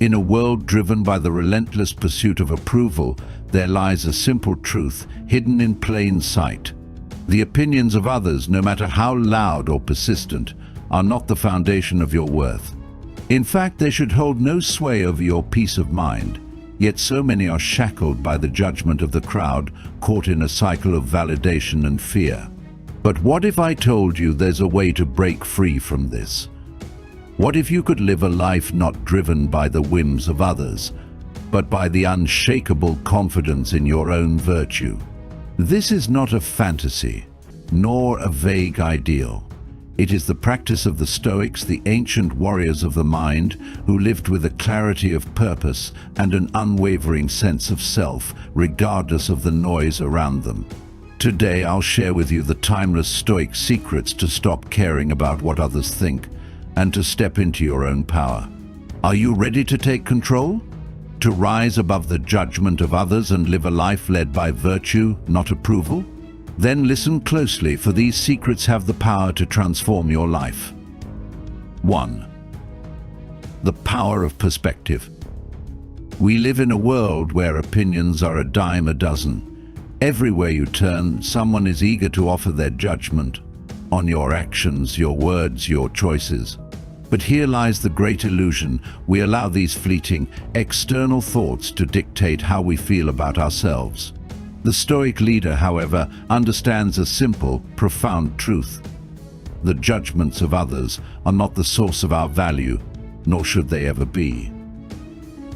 In a world driven by the relentless pursuit of approval, there lies a simple truth hidden in plain sight. The opinions of others, no matter how loud or persistent, are not the foundation of your worth. In fact, they should hold no sway over your peace of mind. Yet so many are shackled by the judgment of the crowd, caught in a cycle of validation and fear. But what if I told you there's a way to break free from this? What if you could live a life not driven by the whims of others, but by the unshakable confidence in your own virtue? This is not a fantasy, nor a vague ideal. It is the practice of the Stoics, the ancient warriors of the mind, who lived with a clarity of purpose and an unwavering sense of self, regardless of the noise around them. Today, I'll share with you the timeless Stoic secrets to stop caring about what others think and to step into your own power. Are you ready to take control? To rise above the judgment of others and live a life led by virtue, not approval? Then listen closely, for these secrets have the power to transform your life. 1. The power of perspective. We live in a world where opinions are a dime a dozen. Everywhere you turn, someone is eager to offer their judgment on your actions, your words, your choices. But here lies the great illusion. We allow these fleeting, external thoughts to dictate how we feel about ourselves. The Stoic leader, however, understands a simple, profound truth. The judgments of others are not the source of our value, nor should they ever be.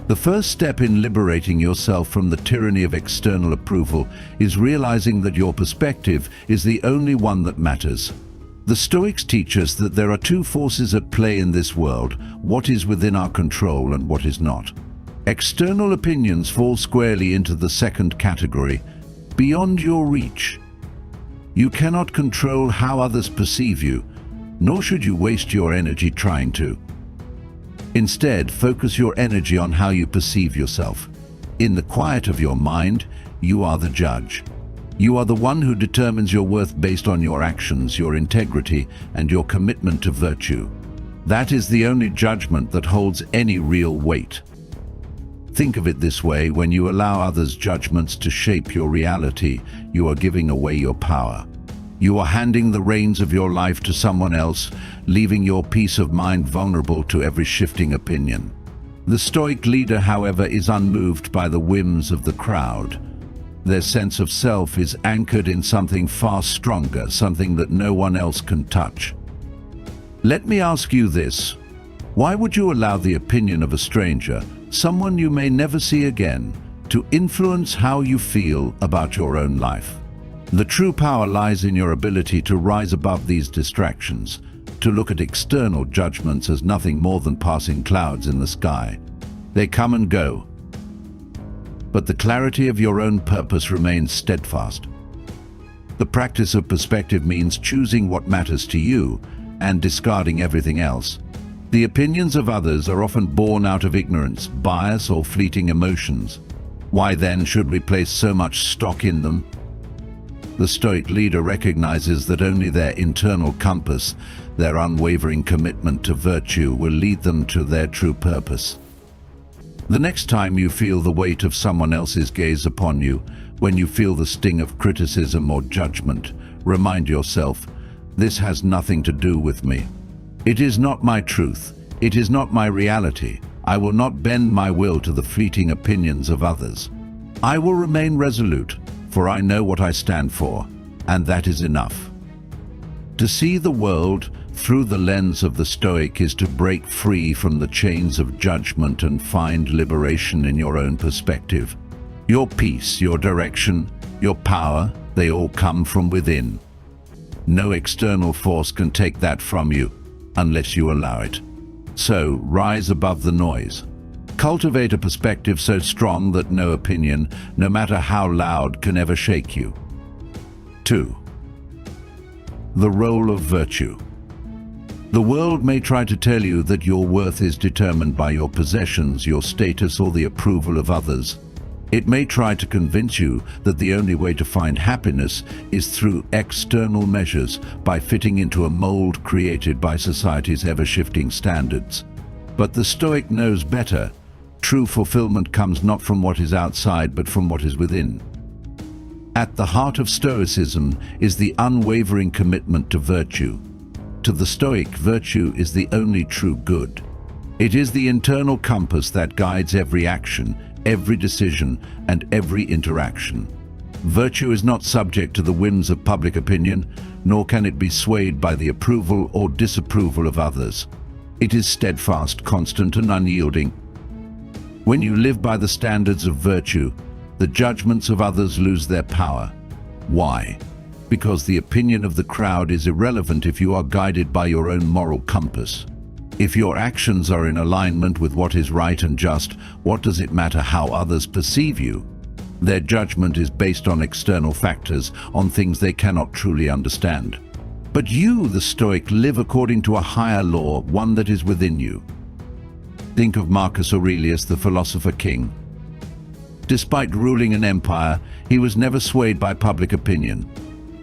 The first step in liberating yourself from the tyranny of external approval is realizing that your perspective is the only one that matters. The Stoics teach us that there are two forces at play in this world: what is within our control and what is not. External opinions fall squarely into the second category, beyond your reach. You cannot control how others perceive you, nor should you waste your energy trying to. Instead, focus your energy on how you perceive yourself. In the quiet of your mind, you are the judge. You are the one who determines your worth based on your actions, your integrity, and your commitment to virtue. That is the only judgment that holds any real weight. Think of it this way: when you allow others' judgments to shape your reality, you are giving away your power. You are handing the reins of your life to someone else, leaving your peace of mind vulnerable to every shifting opinion. The Stoic leader, however, is unmoved by the whims of the crowd. Their sense of self is anchored in something far stronger, something that no one else can touch. Let me ask you this: why would you allow the opinion of a stranger, someone you may never see again, to influence how you feel about your own life? The true power lies in your ability to rise above these distractions, to look at external judgments as nothing more than passing clouds in the sky. They come and go, but the clarity of your own purpose remains steadfast. The practice of perspective means choosing what matters to you and discarding everything else. The opinions of others are often born out of ignorance, bias, or fleeting emotions. Why then should we place so much stock in them? The Stoic leader recognizes that only their internal compass, their unwavering commitment to virtue, will lead them to their true purpose. The next time you feel the weight of someone else's gaze upon you, when you feel the sting of criticism or judgment, remind yourself, this has nothing to do with me. It is not my truth. It is not my reality. I will not bend my will to the fleeting opinions of others. I will remain resolute, for I know what I stand for, and that is enough. To see the world through the lens of the Stoic is to break free from the chains of judgment and find liberation in your own perspective. Your peace, your direction, your power, they all come from within. No external force can take that from you unless you allow it. So, rise above the noise. Cultivate a perspective so strong that no opinion, no matter how loud, can ever shake you. 2. The role of virtue. The world may try to tell you that your worth is determined by your possessions, your status, or the approval of others. It may try to convince you that the only way to find happiness is through external measures, by fitting into a mold created by society's ever-shifting standards. But the Stoic knows better. True fulfillment comes not from what is outside, but from what is within. At the heart of Stoicism is the unwavering commitment to virtue. To the Stoic, virtue is the only true good. It is the internal compass that guides every action, every decision, and every interaction. Virtue is not subject to the whims of public opinion, nor can it be swayed by the approval or disapproval of others. It is steadfast, constant, and unyielding. When you live by the standards of virtue, the judgments of others lose their power. Why? Because the opinion of the crowd is irrelevant if you are guided by your own moral compass. If your actions are in alignment with what is right and just, what does it matter how others perceive you? Their judgment is based on external factors, on things they cannot truly understand. But you, the Stoic, live according to a higher law, one that is within you. Think of Marcus Aurelius, the philosopher king. Despite ruling an empire, he was never swayed by public opinion.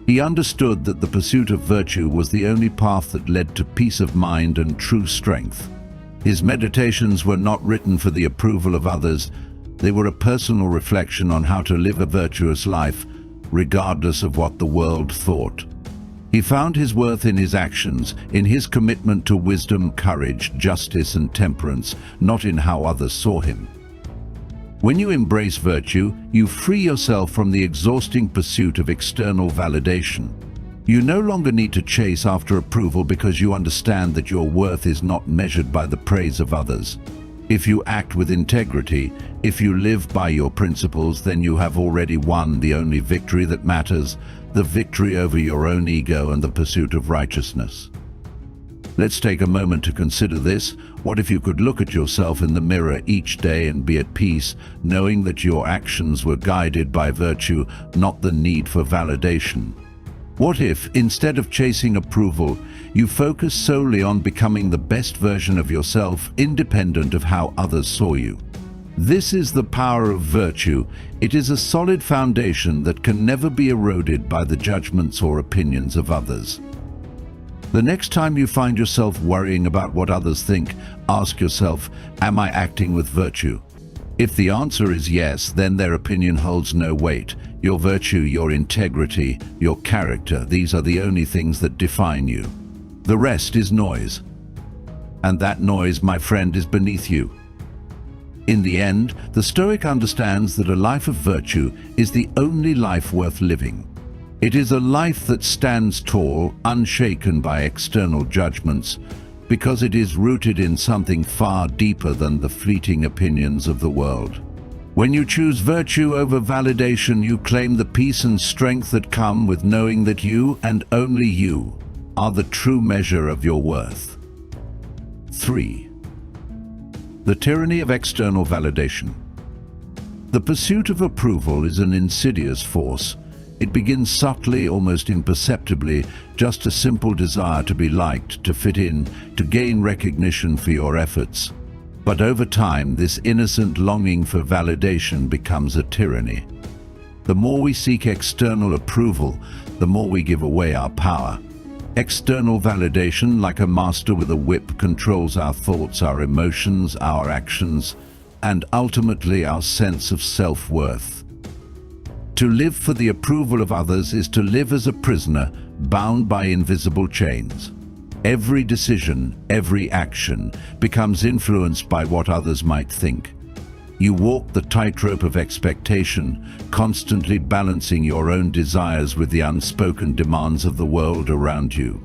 He understood that the pursuit of virtue was the only path that led to peace of mind and true strength. His meditations were not written for the approval of others. They were a personal reflection on how to live a virtuous life, regardless of what the world thought. He found his worth in his actions, in his commitment to wisdom, courage, justice, and temperance, not in how others saw him. When you embrace virtue, you free yourself from the exhausting pursuit of external validation. You no longer need to chase after approval because you understand that your worth is not measured by the praise of others. If you act with integrity, if you live by your principles, then you have already won the only victory that matters, the victory over your own ego and the pursuit of righteousness. Let's take a moment to consider this. What if you could look at yourself in the mirror each day and be at peace, knowing that your actions were guided by virtue, not the need for validation? What if, instead of chasing approval, you focus solely on becoming the best version of yourself, independent of how others saw you? This is the power of virtue. It is a solid foundation that can never be eroded by the judgments or opinions of others. The next time you find yourself worrying about what others think, ask yourself, am I acting with virtue? If the answer is yes, then their opinion holds no weight. Your virtue, your integrity, your character, these are the only things that define you. The rest is noise. And that noise, my friend, is beneath you. In the end, the Stoic understands that a life of virtue is the only life worth living. It is a life that stands tall, unshaken by external judgments, because it is rooted in something far deeper than the fleeting opinions of the world. When you choose virtue over validation, you claim the peace and strength that come with knowing that you, and only you, are the true measure of your worth. 3. The tyranny of external validation. The pursuit of approval is an insidious force. It begins subtly, almost imperceptibly, just a simple desire to be liked, to fit in, to gain recognition for your efforts. But over time, this innocent longing for validation becomes a tyranny. The more we seek external approval, the more we give away our power. External validation, like a master with a whip, controls our thoughts, our emotions, our actions, and ultimately our sense of self-worth. To live for the approval of others is to live as a prisoner, bound by invisible chains. Every decision, every action, becomes influenced by what others might think. You walk the tightrope of expectation, constantly balancing your own desires with the unspoken demands of the world around you.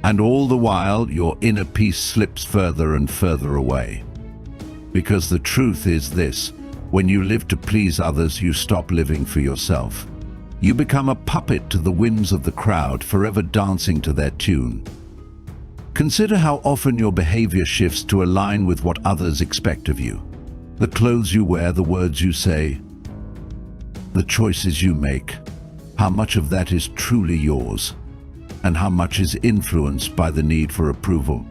And all the while, your inner peace slips further and further away. Because the truth is this: when you live to please others, you stop living for yourself. You become a puppet to the whims of the crowd, forever dancing to their tune. Consider how often your behavior shifts to align with what others expect of you. The clothes you wear, the words you say, the choices you make. How much of that is truly yours, and how much is influenced by the need for approval?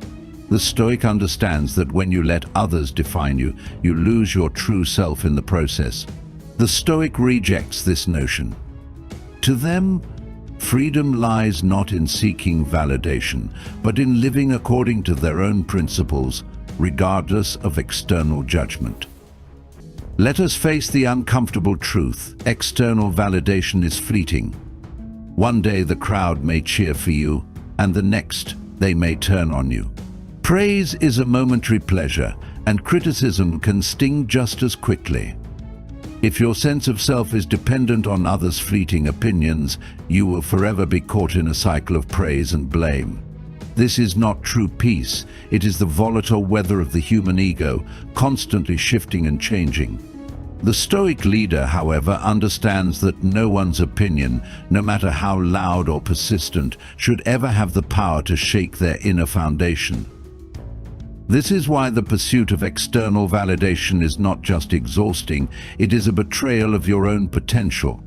The Stoic understands that when you let others define you, you lose your true self in the process. The Stoic rejects this notion. To them, freedom lies not in seeking validation, but in living according to their own principles, regardless of external judgment. Let us face the uncomfortable truth. External validation is fleeting. One day the crowd may cheer for you, and the next they may turn on you. Praise is a momentary pleasure, and criticism can sting just as quickly. If your sense of self is dependent on others' fleeting opinions, you will forever be caught in a cycle of praise and blame. This is not true peace. It is the volatile weather of the human ego, constantly shifting and changing. The Stoic leader, however, understands that no one's opinion, no matter how loud or persistent, should ever have the power to shake their inner foundation. This is why the pursuit of external validation is not just exhausting, it is a betrayal of your own potential.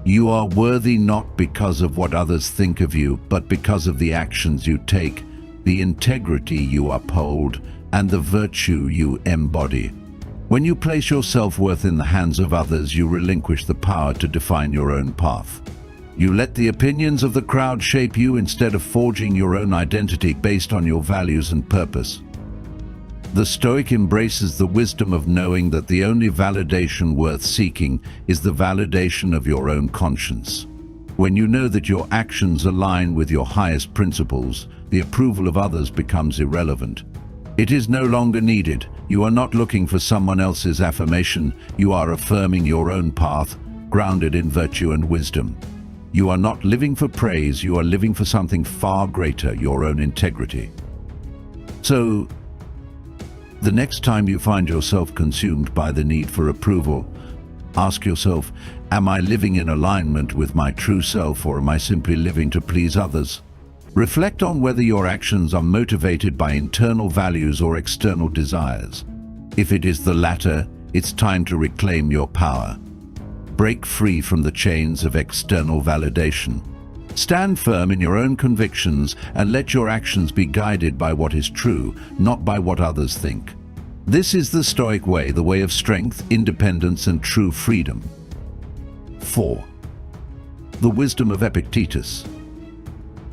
You are worthy not because of what others think of you, but because of the actions you take, the integrity you uphold, and the virtue you embody. When you place your self-worth in the hands of others, you relinquish the power to define your own path. You let the opinions of the crowd shape you instead of forging your own identity based on your values and purpose. The Stoic embraces the wisdom of knowing that the only validation worth seeking is the validation of your own conscience. When you know that your actions align with your highest principles, the approval of others becomes irrelevant. It is no longer needed. You are not looking for someone else's affirmation. You are affirming your own path, grounded in virtue and wisdom. You are not living for praise. You are living for something far greater, your own integrity. So, the next time you find yourself consumed by the need for approval, ask yourself, am I living in alignment with my true self, or am I simply living to please others? Reflect on whether your actions are motivated by internal values or external desires. If it is the latter, it's time to reclaim your power. Break free from the chains of external validation. Stand firm in your own convictions and let your actions be guided by what is true, not by what others think. This is the Stoic way, the way of strength, independence, and true freedom. 4. The wisdom of Epictetus.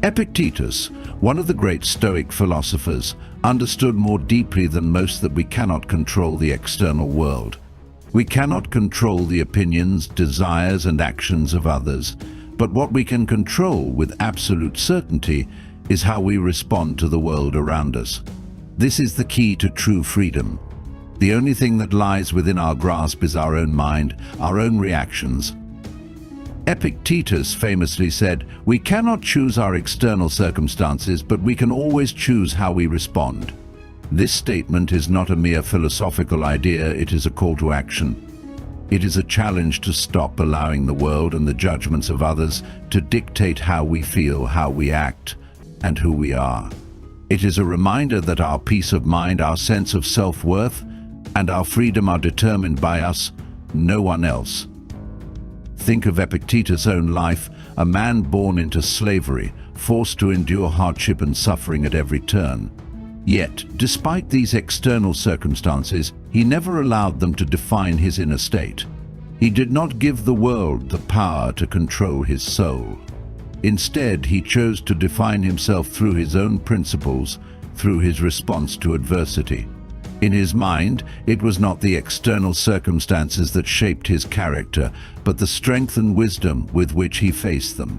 Epictetus, one of the great Stoic philosophers, understood more deeply than most that we cannot control the external world. We cannot control the opinions, desires, and actions of others, but what we can control with absolute certainty is how we respond to the world around us. This is the key to true freedom. The only thing that lies within our grasp is our own mind, our own reactions. Epictetus famously said, "We cannot choose our external circumstances, but we can always choose how we respond." This statement is not a mere philosophical idea, it is a call to action. It is a challenge to stop allowing the world and the judgments of others to dictate how we feel, how we act, and who we are. It is a reminder that our peace of mind, our sense of self-worth, and our freedom are determined by us, no one else. Think of Epictetus' own life, a man born into slavery, forced to endure hardship and suffering at every turn. Yet, despite these external circumstances, he never allowed them to define his inner state. He did not give the world the power to control his soul. Instead, he chose to define himself through his own principles, through his response to adversity. In his mind, it was not the external circumstances that shaped his character, but the strength and wisdom with which he faced them.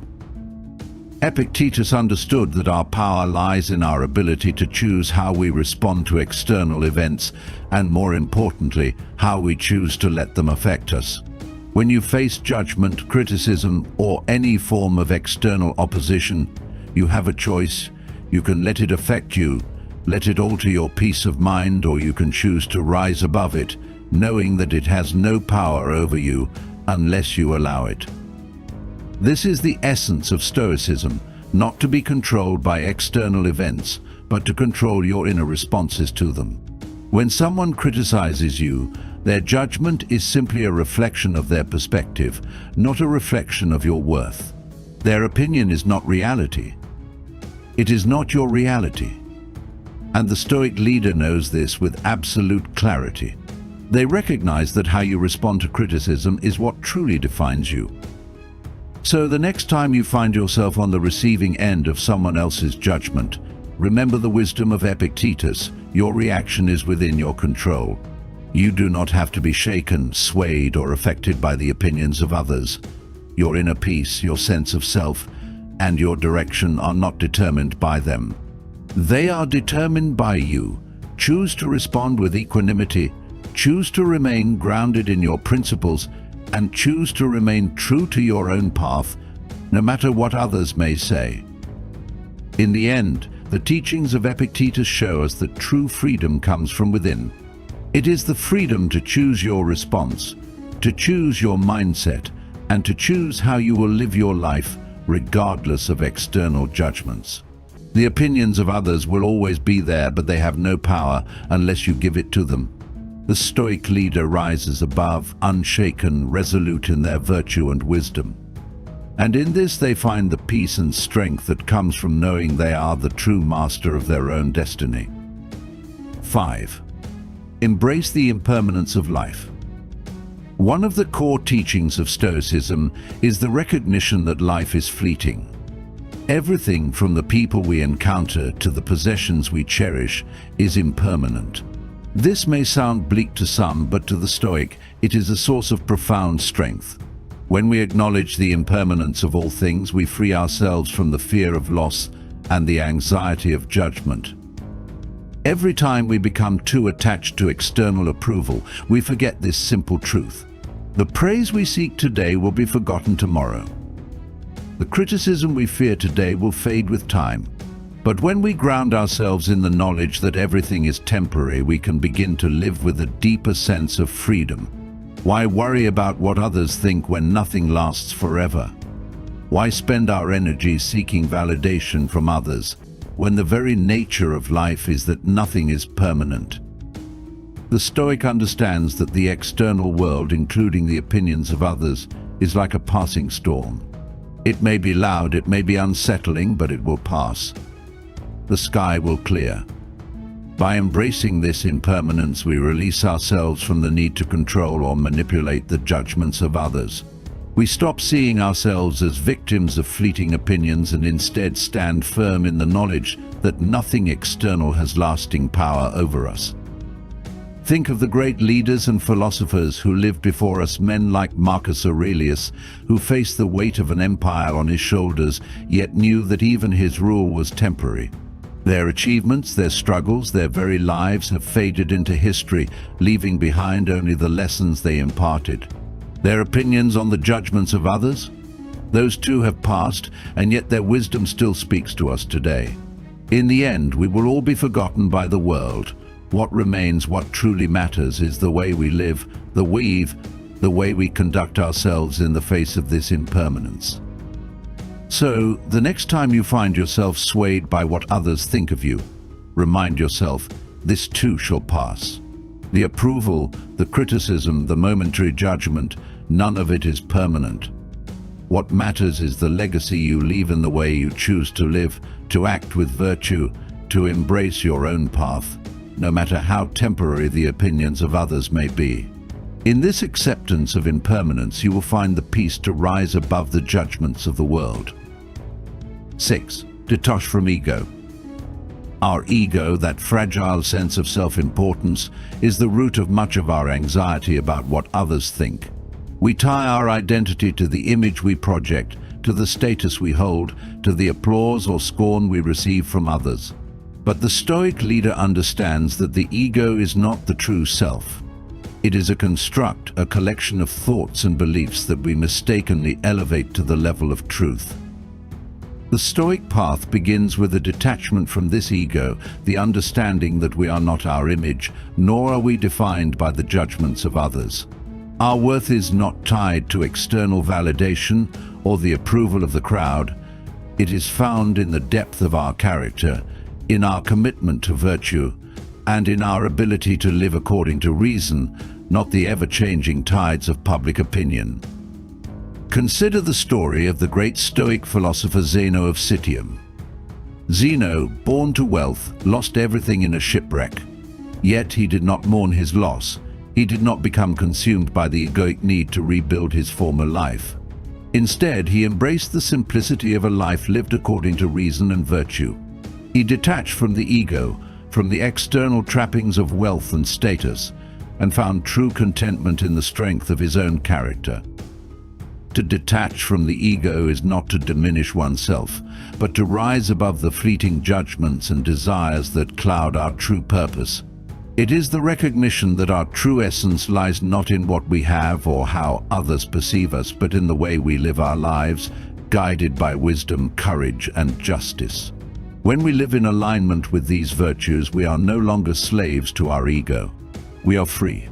Epictetus understood that our power lies in our ability to choose how we respond to external events, and more importantly, how we choose to let them affect us. When you face judgment, criticism, or any form of external opposition, you have a choice. You can let it affect you, let it alter your peace of mind, or you can choose to rise above it, knowing that it has no power over you unless you allow it. This is the essence of Stoicism, not to be controlled by external events, but to control your inner responses to them. When someone criticizes you, their judgment is simply a reflection of their perspective, not a reflection of your worth. Their opinion is not reality. It is not your reality. And the Stoic leader knows this with absolute clarity. They recognize that how you respond to criticism is what truly defines you. So the next time you find yourself on the receiving end of someone else's judgment, remember the wisdom of Epictetus. Your reaction is within your control. You do not have to be shaken, swayed, or affected by the opinions of others. Your inner peace, your sense of self, and your direction are not determined by them. They are determined by you. Choose to respond with equanimity, choose to remain grounded in your principles, and choose to remain true to your own path, no matter what others may say. In the end, the teachings of Epictetus show us that true freedom comes from within. It is the freedom to choose your response, to choose your mindset, and to choose how you will live your life, regardless of external judgments. The opinions of others will always be there, but they have no power unless you give it to them. The Stoic leader rises above, unshaken, resolute in their virtue and wisdom. And in this they find the peace and strength that comes from knowing they are the true master of their own destiny. 5. Embrace the impermanence of life. One of the core teachings of Stoicism is the recognition that life is fleeting. Everything from the people we encounter to the possessions we cherish is impermanent. This may sound bleak to some, but to the Stoic, it is a source of profound strength. When we acknowledge the impermanence of all things, we free ourselves from the fear of loss and the anxiety of judgment. Every time we become too attached to external approval, we forget this simple truth. The praise we seek today will be forgotten tomorrow. The criticism we fear today will fade with time. But when we ground ourselves in the knowledge that everything is temporary, we can begin to live with a deeper sense of freedom. Why worry about what others think when nothing lasts forever? Why spend our energy seeking validation from others when the very nature of life is that nothing is permanent? The Stoic understands that the external world, including the opinions of others, is like a passing storm. It may be loud, it may be unsettling, but it will pass. The sky will clear. By embracing this impermanence, we release ourselves from the need to control or manipulate the judgments of others. We stop seeing ourselves as victims of fleeting opinions and instead stand firm in the knowledge that nothing external has lasting power over us. Think of the great leaders and philosophers who lived before us, men like Marcus Aurelius, who faced the weight of an empire on his shoulders, yet knew that even his rule was temporary. Their achievements, their struggles, their very lives have faded into history, leaving behind only the lessons they imparted. Their opinions on the judgments of others? Those too have passed, and yet their wisdom still speaks to us today. In the end, we will all be forgotten by the world. What remains, what truly matters, is the way we live, the way we conduct ourselves in the face of this impermanence. So, the next time you find yourself swayed by what others think of you, remind yourself, this too shall pass. The approval, the criticism, the momentary judgment, none of it is permanent. What matters is the legacy you leave in the way you choose to live, to act with virtue, to embrace your own path, no matter how temporary the opinions of others may be. In this acceptance of impermanence, you will find the peace to rise above the judgments of the world. 6. Detach from ego. Our ego, that fragile sense of self-importance, is the root of much of our anxiety about what others think. We tie our identity to the image we project, to the status we hold, to the applause or scorn we receive from others. But the Stoic leader understands that the ego is not the true self. It is a construct, a collection of thoughts and beliefs that we mistakenly elevate to the level of truth. The Stoic path begins with a detachment from this ego, the understanding that we are not our image, nor are we defined by the judgments of others. Our worth is not tied to external validation or the approval of the crowd. It is found in the depth of our character, in our commitment to virtue, and in our ability to live according to reason, not the ever-changing tides of public opinion. Consider the story of the great Stoic philosopher Zeno of Citium. Zeno, born to wealth, lost everything in a shipwreck. Yet he did not mourn his loss. He did not become consumed by the egoic need to rebuild his former life. Instead, he embraced the simplicity of a life lived according to reason and virtue. He detached from the ego, from the external trappings of wealth and status, and found true contentment in the strength of his own character. To detach from the ego is not to diminish oneself, but to rise above the fleeting judgments and desires that cloud our true purpose. It is the recognition that our true essence lies not in what we have or how others perceive us, but in the way we live our lives, guided by wisdom, courage, and justice. When we live in alignment with these virtues, we are no longer slaves to our ego. We are free.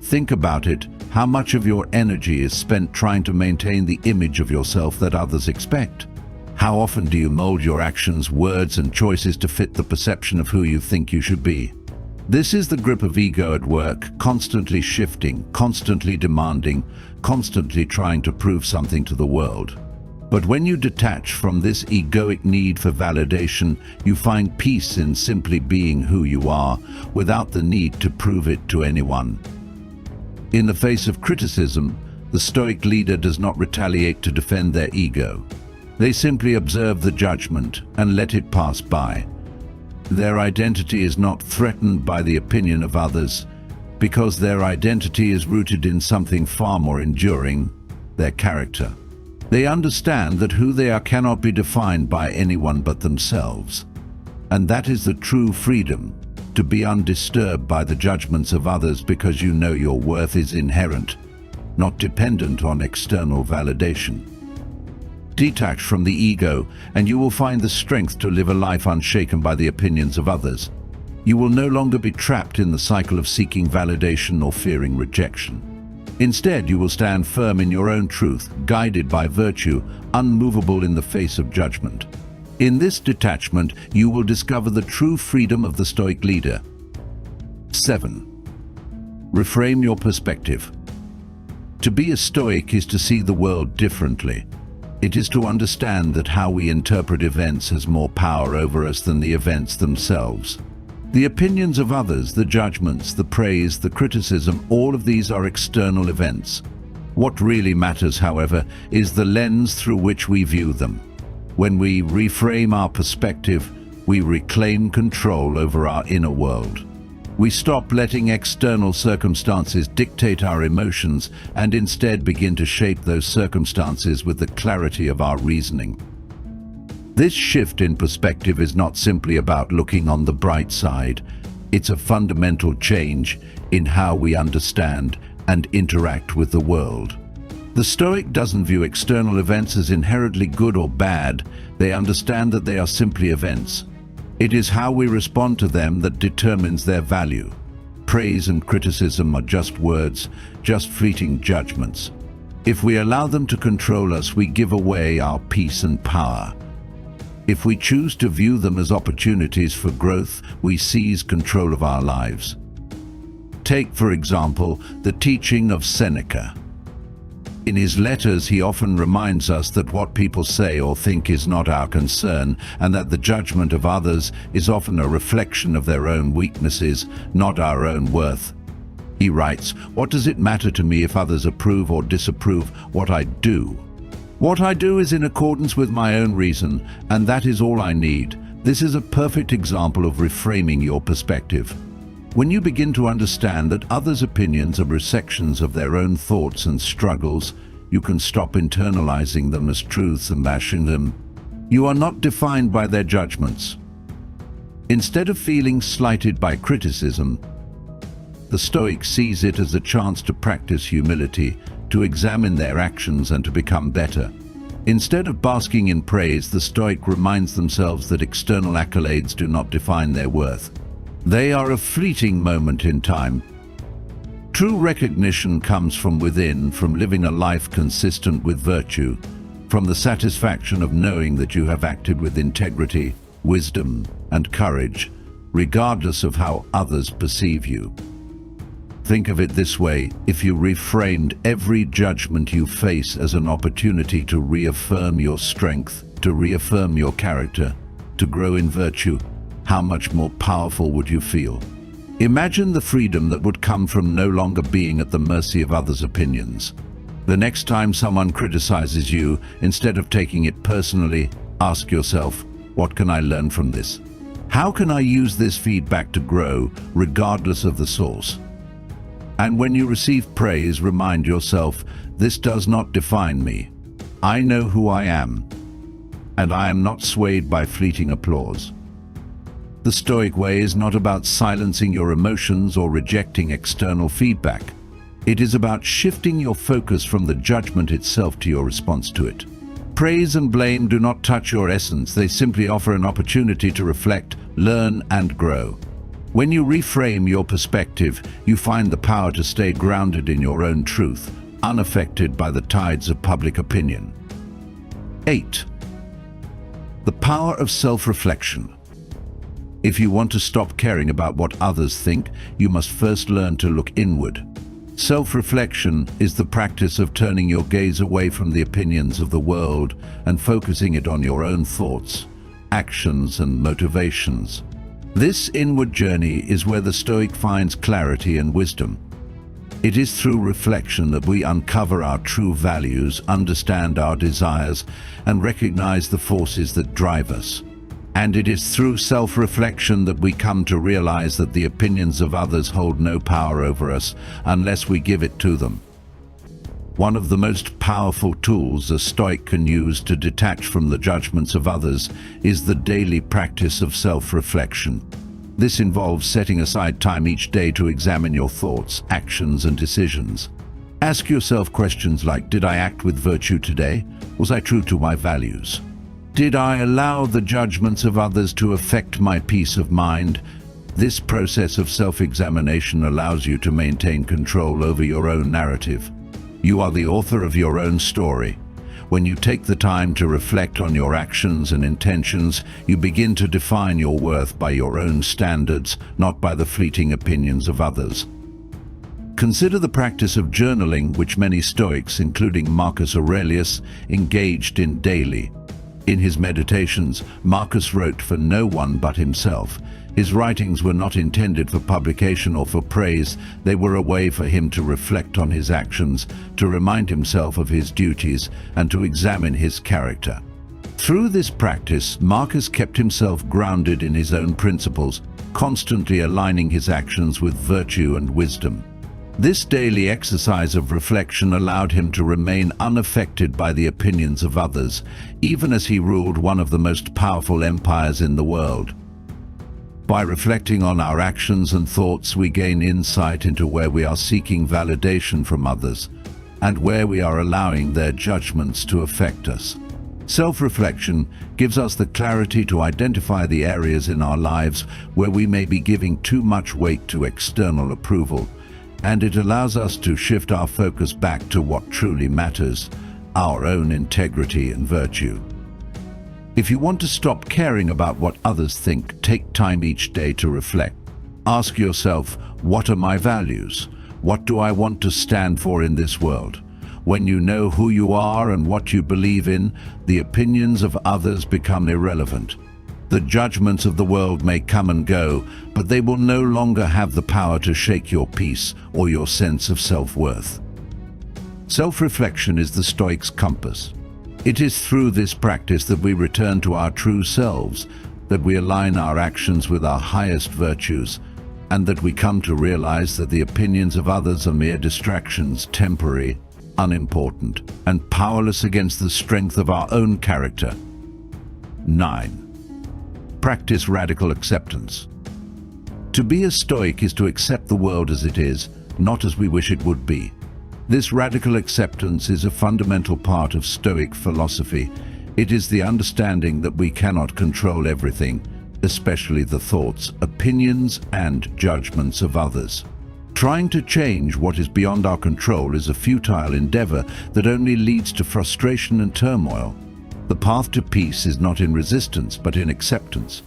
Think about it. How much of your energy is spent trying to maintain the image of yourself that others expect? How often do you mold your actions, words, and choices to fit the perception of who you think you should be? This is the grip of ego at work, constantly shifting, constantly demanding, constantly trying to prove something to the world. But when you detach from this egoic need for validation, you find peace in simply being who you are, without the need to prove it to anyone. In the face of criticism, the Stoic leader does not retaliate to defend their ego. They simply observe the judgment and let it pass by. Their identity is not threatened by the opinion of others, because their identity is rooted in something far more enduring, their character. They understand that who they are cannot be defined by anyone but themselves. And that is the true freedom, to be undisturbed by the judgments of others because you know your worth is inherent, not dependent on external validation. Detach from the ego, and you will find the strength to live a life unshaken by the opinions of others. You will no longer be trapped in the cycle of seeking validation or fearing rejection. Instead, you will stand firm in your own truth, guided by virtue, unmovable in the face of judgment. In this detachment, you will discover the true freedom of the Stoic leader. 7. Reframe your perspective. To be a Stoic is to see the world differently. It is to understand that how we interpret events has more power over us than the events themselves. The opinions of others, the judgments, the praise, the criticism, all of these are external events. What really matters, however, is the lens through which we view them. When we reframe our perspective, we reclaim control over our inner world. We stop letting external circumstances dictate our emotions and instead begin to shape those circumstances with the clarity of our reasoning. This shift in perspective is not simply about looking on the bright side. It's a fundamental change in how we understand and interact with the world. The Stoic doesn't view external events as inherently good or bad. They understand that they are simply events. It is how we respond to them that determines their value. Praise and criticism are just words, just fleeting judgments. If we allow them to control us, we give away our peace and power. If we choose to view them as opportunities for growth, we seize control of our lives. Take, for example, the teaching of Seneca. In his letters, he often reminds us that what people say or think is not our concern, and that the judgment of others is often a reflection of their own weaknesses, not our own worth. He writes, "What does it matter to me if others approve or disapprove what I do? What I do is in accordance with my own reason, and that is all I need." This is a perfect example of reframing your perspective. When you begin to understand that others' opinions are reflections of their own thoughts and struggles, you can stop internalizing them as truths and bashing them. You are not defined by their judgments. Instead of feeling slighted by criticism, the Stoic sees it as a chance to practice humility, to examine their actions and to become better. Instead of basking in praise, the Stoic reminds themselves that external accolades do not define their worth. They are a fleeting moment in time. True recognition comes from within, from living a life consistent with virtue, from the satisfaction of knowing that you have acted with integrity, wisdom, and courage, regardless of how others perceive you. Think of it this way: if you reframed every judgment you face as an opportunity to reaffirm your strength, to reaffirm your character, to grow in virtue, how much more powerful would you feel? Imagine the freedom that would come from no longer being at the mercy of others' opinions. The next time someone criticizes you, instead of taking it personally, ask yourself, what can I learn from this? How can I use this feedback to grow, regardless of the source? And when you receive praise, remind yourself, this does not define me. I know who I am, and I am not swayed by fleeting applause. The Stoic way is not about silencing your emotions or rejecting external feedback. It is about shifting your focus from the judgment itself to your response to it. Praise and blame do not touch your essence. They simply offer an opportunity to reflect, learn, and grow. When you reframe your perspective, you find the power to stay grounded in your own truth, unaffected by the tides of public opinion. 8. The power of self-reflection. If you want to stop caring about what others think, you must first learn to look inward. Self-reflection is the practice of turning your gaze away from the opinions of the world and focusing it on your own thoughts, actions, and motivations. This inward journey is where the Stoic finds clarity and wisdom. It is through reflection that we uncover our true values, understand our desires, and recognize the forces that drive us. And it is through self-reflection that we come to realize that the opinions of others hold no power over us unless we give it to them. One of the most powerful tools a Stoic can use to detach from the judgments of others is the daily practice of self-reflection. This involves setting aside time each day to examine your thoughts, actions, and decisions. Ask yourself questions like, did I act with virtue today? Was I true to my values? Did I allow the judgments of others to affect my peace of mind? This process of self-examination allows you to maintain control over your own narrative. You are the author of your own story. When you take the time to reflect on your actions and intentions, you begin to define your worth by your own standards, not by the fleeting opinions of others. Consider the practice of journaling, which many Stoics, including Marcus Aurelius, engaged in daily. In his meditations, Marcus wrote for no one but himself. His writings were not intended for publication or for praise. They were a way for him to reflect on his actions, to remind himself of his duties, and to examine his character. Through this practice, Marcus kept himself grounded in his own principles, constantly aligning his actions with virtue and wisdom. This daily exercise of reflection allowed him to remain unaffected by the opinions of others, even as he ruled one of the most powerful empires in the world. By reflecting on our actions and thoughts, we gain insight into where we are seeking validation from others and where we are allowing their judgments to affect us. Self-reflection gives us the clarity to identify the areas in our lives where we may be giving too much weight to external approval, and it allows us to shift our focus back to what truly matters, our own integrity and virtue. If you want to stop caring about what others think, take time each day to reflect. Ask yourself, what are my values? What do I want to stand for in this world? When you know who you are and what you believe in, the opinions of others become irrelevant. The judgments of the world may come and go, but they will no longer have the power to shake your peace or your sense of self-worth. Self-reflection is the Stoic's compass. It is through this practice that we return to our true selves, that we align our actions with our highest virtues, and that we come to realize that the opinions of others are mere distractions, temporary, unimportant, and powerless against the strength of our own character. 9. Practice radical acceptance. To be a Stoic is to accept the world as it is, not as we wish it would be. This radical acceptance is a fundamental part of Stoic philosophy. It is the understanding that we cannot control everything, especially the thoughts, opinions, and judgments of others. Trying to change what is beyond our control is a futile endeavor that only leads to frustration and turmoil. The path to peace is not in resistance, but in acceptance.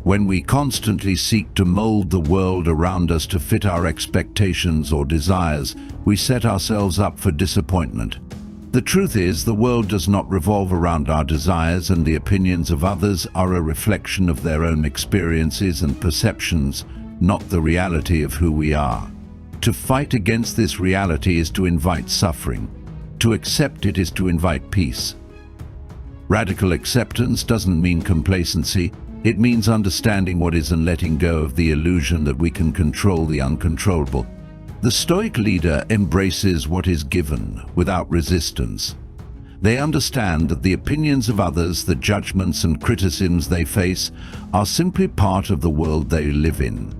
When we constantly seek to mold the world around us to fit our expectations or desires, we set ourselves up for disappointment. The truth is, the world does not revolve around our desires, and the opinions of others are a reflection of their own experiences and perceptions, not the reality of who we are. To fight against this reality is to invite suffering. To accept it is to invite peace. Radical acceptance doesn't mean complacency. It means understanding what is and letting go of the illusion that we can control the uncontrollable. The Stoic leader embraces what is given without resistance. They understand that the opinions of others, the judgments and criticisms they face, are simply part of the world they live in.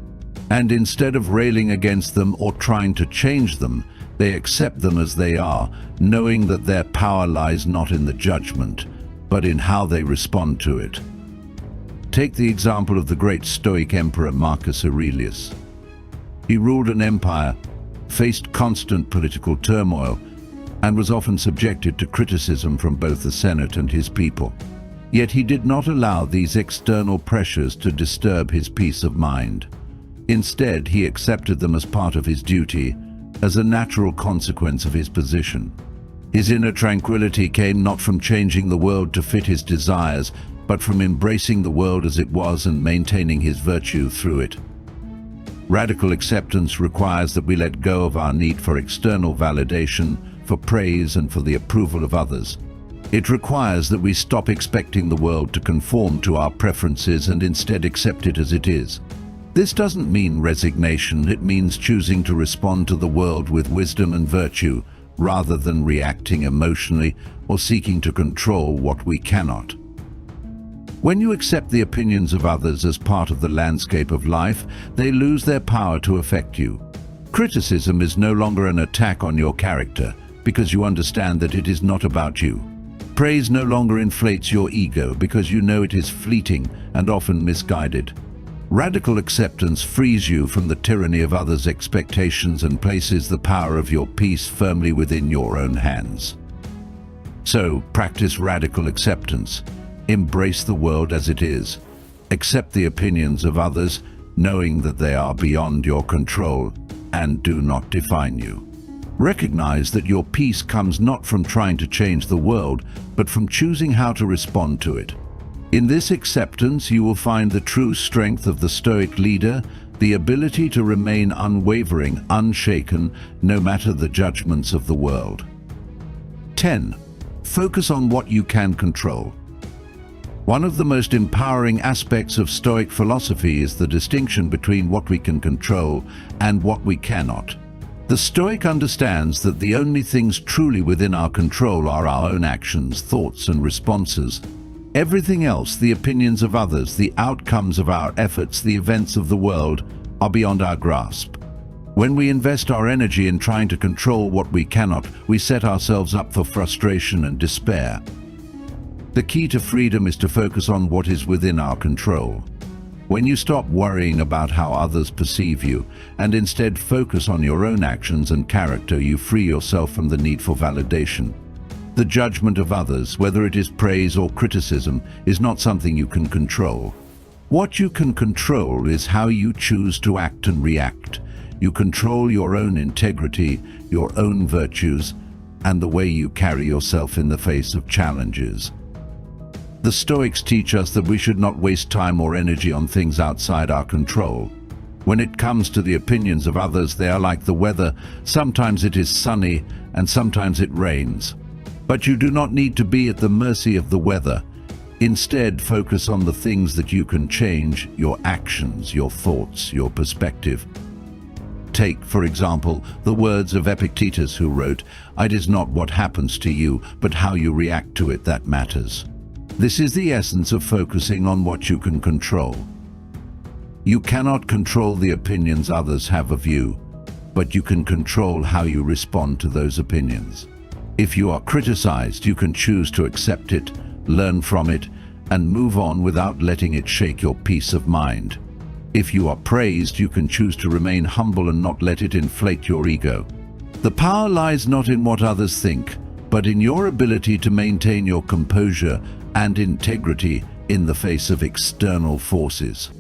And instead of railing against them or trying to change them, they accept them as they are, knowing that their power lies not in the judgment, but in how they respond to it. Take the example of the great Stoic emperor Marcus Aurelius. He ruled an empire, faced constant political turmoil, and was often subjected to criticism from both the Senate and his people. Yet he did not allow these external pressures to disturb his peace of mind. Instead, he accepted them as part of his duty, as a natural consequence of his position. His inner tranquility came not from changing the world to fit his desires, but from embracing the world as it was and maintaining his virtue through it. Radical acceptance requires that we let go of our need for external validation, for praise and for the approval of others. It requires that we stop expecting the world to conform to our preferences and instead accept it as it is. This doesn't mean resignation, it means choosing to respond to the world with wisdom and virtue, rather than reacting emotionally or seeking to control what we cannot. When you accept the opinions of others as part of the landscape of life, they lose their power to affect you. Criticism is no longer an attack on your character, because you understand that it is not about you. Praise no longer inflates your ego, because you know it is fleeting and often misguided. Radical acceptance frees you from the tyranny of others' expectations and places the power of your peace firmly within your own hands. So, practice radical acceptance. Embrace the world as it is. Accept the opinions of others, knowing that they are beyond your control and do not define you. Recognize that your peace comes not from trying to change the world, but from choosing how to respond to it. In this acceptance, you will find the true strength of the Stoic leader, the ability to remain unwavering, unshaken, no matter the judgments of the world. 10. Focus on what you can control. One of the most empowering aspects of Stoic philosophy is the distinction between what we can control and what we cannot. The Stoic understands that the only things truly within our control are our own actions, thoughts, and responses. Everything else, the opinions of others, the outcomes of our efforts, the events of the world, are beyond our grasp. When we invest our energy in trying to control what we cannot, we set ourselves up for frustration and despair. The key to freedom is to focus on what is within our control. When you stop worrying about how others perceive you and instead focus on your own actions and character, you free yourself from the need for validation. The judgment of others, whether it is praise or criticism, is not something you can control. What you can control is how you choose to act and react. You control your own integrity, your own virtues, and the way you carry yourself in the face of challenges. The Stoics teach us that we should not waste time or energy on things outside our control. When it comes to the opinions of others, they are like the weather. Sometimes it is sunny and sometimes it rains. But you do not need to be at the mercy of the weather. Instead, focus on the things that you can change: your actions, your thoughts, your perspective. Take, for example, the words of Epictetus, who wrote, "It is not what happens to you, but how you react to it that matters." This is the essence of focusing on what you can control. You cannot control the opinions others have of you, but you can control how you respond to those opinions. If you are criticized, you can choose to accept it, learn from it, and move on without letting it shake your peace of mind. If you are praised, you can choose to remain humble and not let it inflate your ego. The power lies not in what others think, but in your ability to maintain your composure and integrity in the face of external forces.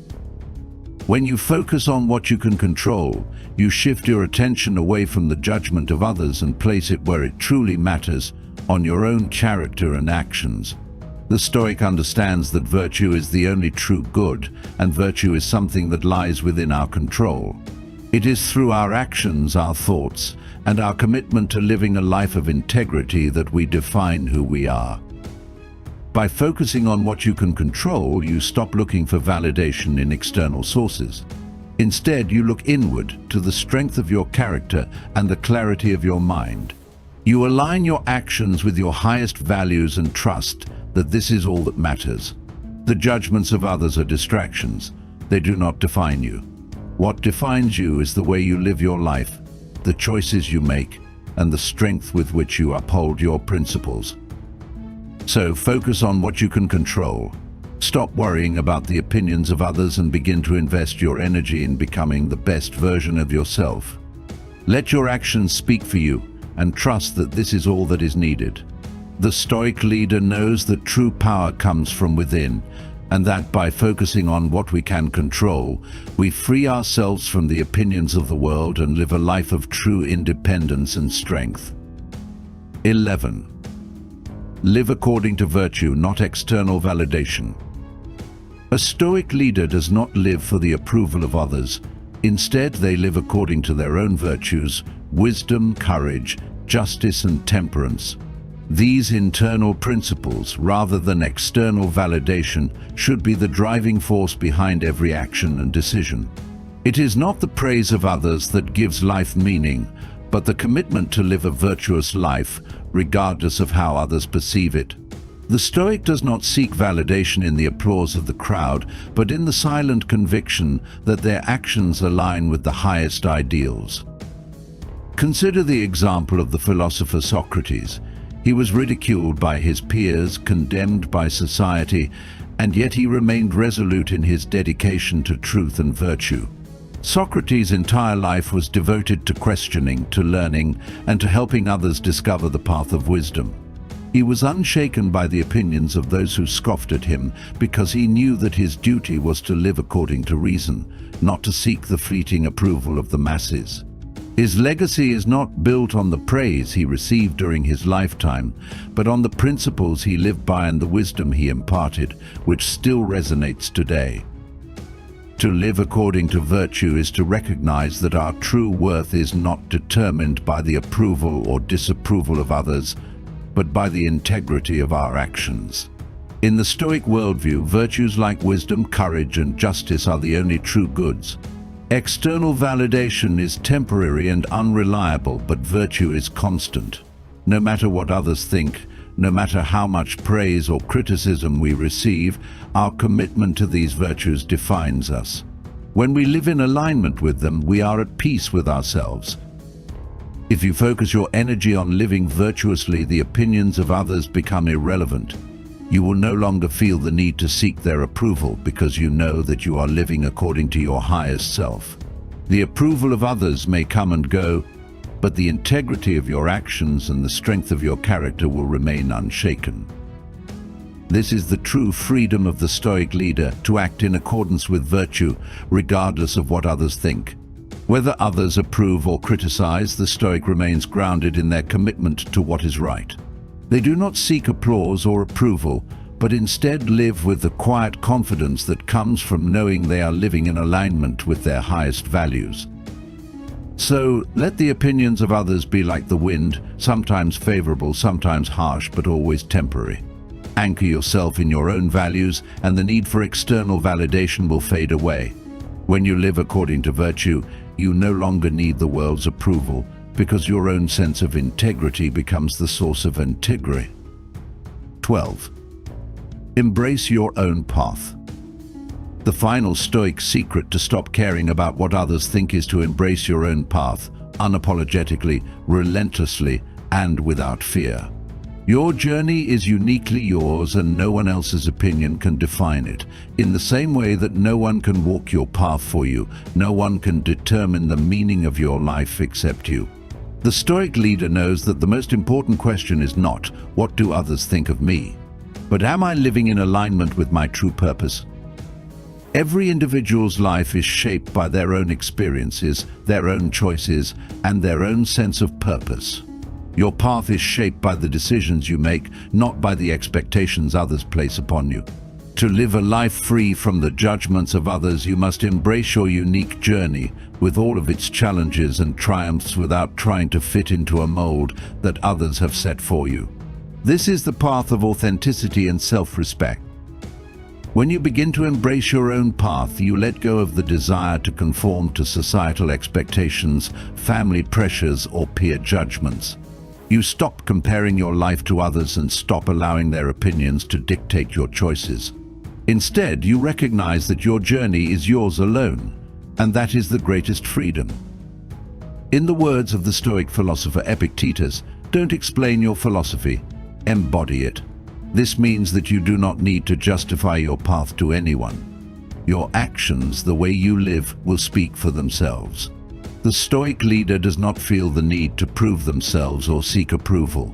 When you focus on what you can control, you shift your attention away from the judgment of others and place it where it truly matters, on your own character and actions. The Stoic understands that virtue is the only true good, and virtue is something that lies within our control. It is through our actions, our thoughts, and our commitment to living a life of integrity that we define who we are. By focusing on what you can control, you stop looking for validation in external sources. Instead, you look inward to the strength of your character and the clarity of your mind. You align your actions with your highest values and trust that this is all that matters. The judgments of others are distractions. They do not define you. What defines you is the way you live your life, the choices you make, and the strength with which you uphold your principles. So focus on what you can control. Stop worrying about the opinions of others and begin to invest your energy in becoming the best version of yourself. Let your actions speak for you and trust that this is all that is needed. The Stoic leader knows that true power comes from within, and that by focusing on what we can control, we free ourselves from the opinions of the world and live a life of true independence and strength. 11. Live according to virtue, not external validation. A Stoic leader does not live for the approval of others. Instead, they live according to their own virtues, wisdom, courage, justice, and temperance. These internal principles, rather than external validation, should be the driving force behind every action and decision. It is not the praise of others that gives life meaning, but the commitment to live a virtuous life, regardless of how others perceive it. The Stoic does not seek validation in the applause of the crowd, but in the silent conviction that their actions align with the highest ideals. Consider the example of the philosopher Socrates. He was ridiculed by his peers, condemned by society, and yet he remained resolute in his dedication to truth and virtue. Socrates' entire life was devoted to questioning, to learning, and to helping others discover the path of wisdom. He was unshaken by the opinions of those who scoffed at him because he knew that his duty was to live according to reason, not to seek the fleeting approval of the masses. His legacy is not built on the praise he received during his lifetime, but on the principles he lived by and the wisdom he imparted, which still resonates today. To live according to virtue is to recognize that our true worth is not determined by the approval or disapproval of others, but by the integrity of our actions. In the Stoic worldview, virtues like wisdom, courage, and justice are the only true goods. External validation is temporary and unreliable, but virtue is constant. No matter what others think, no matter how much praise or criticism we receive, our commitment to these virtues defines us. When we live in alignment with them, we are at peace with ourselves. If you focus your energy on living virtuously, the opinions of others become irrelevant. You will no longer feel the need to seek their approval because you know that you are living according to your highest self. The approval of others may come and go, but the integrity of your actions and the strength of your character will remain unshaken. This is the true freedom of the Stoic leader, to act in accordance with virtue, regardless of what others think. Whether others approve or criticize, the Stoic remains grounded in their commitment to what is right. They do not seek applause or approval, but instead live with the quiet confidence that comes from knowing they are living in alignment with their highest values. So, let the opinions of others be like the wind, sometimes favorable, sometimes harsh, but always temporary. Anchor yourself in your own values, and the need for external validation will fade away. When you live according to virtue, you no longer need the world's approval, because your own sense of integrity becomes the source of integrity. 12. Embrace your own path. The final Stoic secret to stop caring about what others think is to embrace your own path, unapologetically, relentlessly, and without fear. Your journey is uniquely yours, and no one else's opinion can define it. In the same way that no one can walk your path for you, no one can determine the meaning of your life except you. The Stoic leader knows that the most important question is not, what do others think of me? But am I living in alignment with my true purpose? Every individual's life is shaped by their own experiences, their own choices, and their own sense of purpose. Your path is shaped by the decisions you make, not by the expectations others place upon you. To live a life free from the judgments of others, you must embrace your unique journey with all of its challenges and triumphs without trying to fit into a mold that others have set for you. This is the path of authenticity and self-respect. When you begin to embrace your own path, you let go of the desire to conform to societal expectations, family pressures, or peer judgments. You stop comparing your life to others and stop allowing their opinions to dictate your choices. Instead, you recognize that your journey is yours alone, and that is the greatest freedom. In the words of the Stoic philosopher Epictetus, don't explain your philosophy, embody it. This means that you do not need to justify your path to anyone. Your actions, the way you live, will speak for themselves. The Stoic leader does not feel the need to prove themselves or seek approval.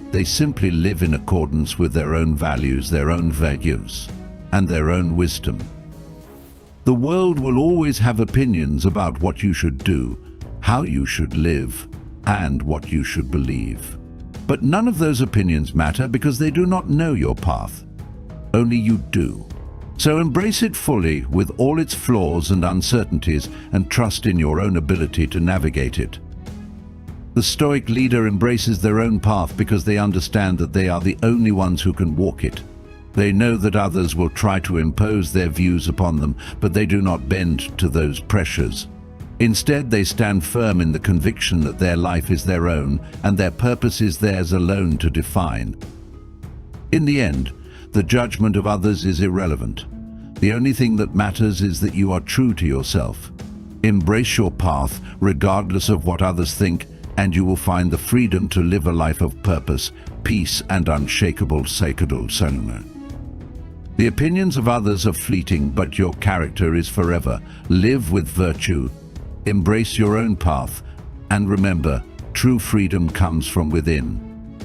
They simply live in accordance with their own values, and their own wisdom. The world will always have opinions about what you should do, how you should live, and what you should believe. But none of those opinions matter because they do not know your path. Only you do. So embrace it fully with all its flaws and uncertainties and trust in your own ability to navigate it. The Stoic leader embraces their own path because they understand that they are the only ones who can walk it. They know that others will try to impose their views upon them, but they do not bend to those pressures. Instead, they stand firm in the conviction that their life is their own and their purpose is theirs alone to define. In the end, the judgment of others is irrelevant. The only thing that matters is that you are true to yourself. Embrace your path, regardless of what others think, and you will find the freedom to live a life of purpose, peace, and unshakable Stoicism. The opinions of others are fleeting, but your character is forever. Live with virtue. Embrace your own path, and remember, true freedom comes from within.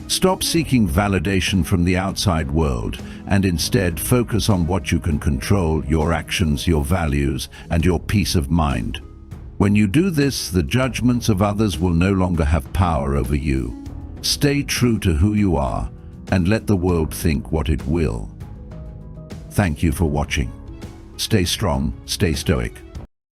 Stop seeking validation from the outside world, and instead focus on what you can control: your actions, your values, and your peace of mind. When you do this, the judgments of others will no longer have power over you. Stay true to who you are, and let the world think what it will. Thank you for watching. Stay strong, stay stoic.